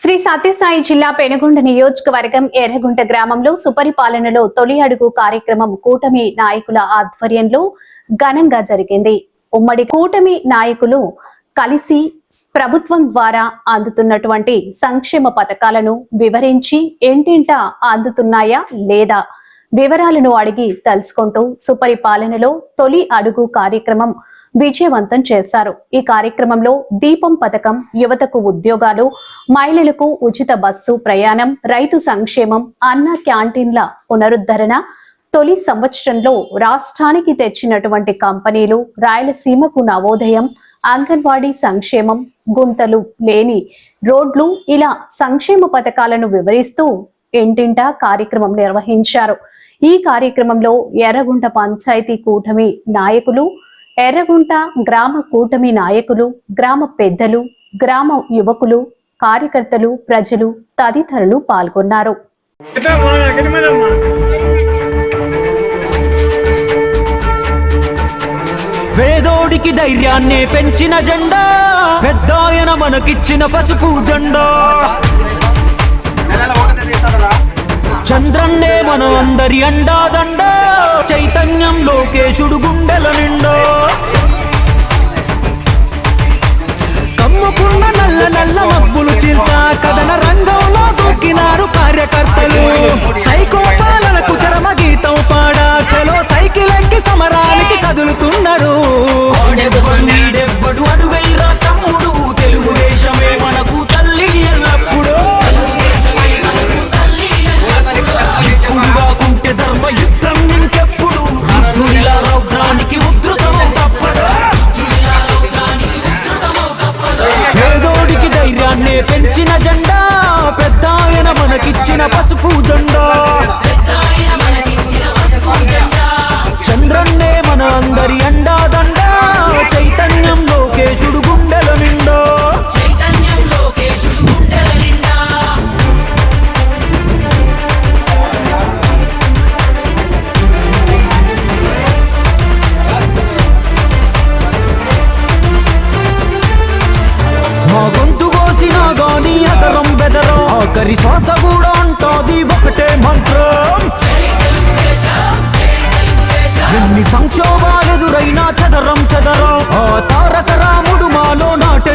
శ్రీ సత్యసాయి జిల్లా పెనుగొండ నియోజకవర్గం ఎర్రగుంట గ్రామంలో సుపరిపాలనలో తొలి అడుగు కార్యక్రమం కూటమి నాయకుల ఆధ్వర్యంలో ఘనంగా జరిగింది. ఉమ్మడి కూటమి నాయకులు కలిసి ప్రభుత్వం ద్వారా అందుతున్నటువంటి సంక్షేమ పథకాలను వివరించి ఇంటింటా అందుతున్నాయా లేదా వివరాలను అడిగి తెలుసుకుంటూ సుపరిపాలనలో తొలి అడుగు కార్యక్రమం విజయవంతం చేశారు. ఈ కార్యక్రమంలో దీపం పథకం, యువతకు ఉద్యోగాలు, మహిళలకు ఉచిత బస్సు ప్రయాణం, రైతు సంక్షేమం, అన్న క్యాంటీన్ల పునరుద్ధరణ, తొలి సంవత్సరంలో రాష్ట్రానికి తెచ్చినటువంటి కంపెనీలు, రాయలసీమకు నవోదయం, అంగన్వాడీ సంక్షేమం, గుంతలు లేని రోడ్లు, ఇలా సంక్షేమ పథకాలను వివరిస్తూ ఇంటింటా కార్యక్రమం నిర్వహించారు. ఈ కార్యక్రమంలో ఎర్రగుంట పంచాయతీ కూటమి నాయకులు, ఎర్రగుంట గ్రామ కూటమి నాయకులు, గ్రామ పెద్దలు, గ్రామ యువకులు, కార్యకర్తలు, ప్రజలు తదితరులు పాల్గొన్నారు. పేదోడికి ధైర్యాన్ని పెంచిన జెండా, పెద్దాయన మనకిచ్చిన పసుపు జెండా. చంద్రన్నే మన అందరి అండాదండ, చైతన్యం లోకేశుడు గుండెల నిండా. కమ్ముకున్న నల్ల నల్ల మబ్బులు చీల్చా కథన రంగంలో దూకినారు కార్యకర్తలు. సైకో పాలనకు చరమ గీతం పాడా, చలో సైకిల్ ఎక్కి సమరానికి కదులుతున్నారు. అడుగైరా తమ్ముడు, తెలుగుదేశమే మనకు తల్లి ఎల్లప్పుడు. కుంటే ధర్మ యుద్ధం ఇంకెప్పుడు, ఇలా రౌద్రానికి ఉద్ధృతమో తప్పదు. పేదోడికి ధైర్యాన్ని పెంచిన జెండా, పెద్దాయన మనకిచ్చిన పసుపు జెండా. చంద్రన్నే మన అందరి అండాదండ, చైతన్యం లోకేశుడు గుండెల నిండా. మా గొంతు కోసినా గాని అదరం బెదరం, ఆఖరి శ్వాస కూడా అంటాది ఒకటే మంత్రం. ఎన్ని సంక్షోభాలెదురైనా చదరం చదరం, ఆ తారక రాముడు మాలో నాటే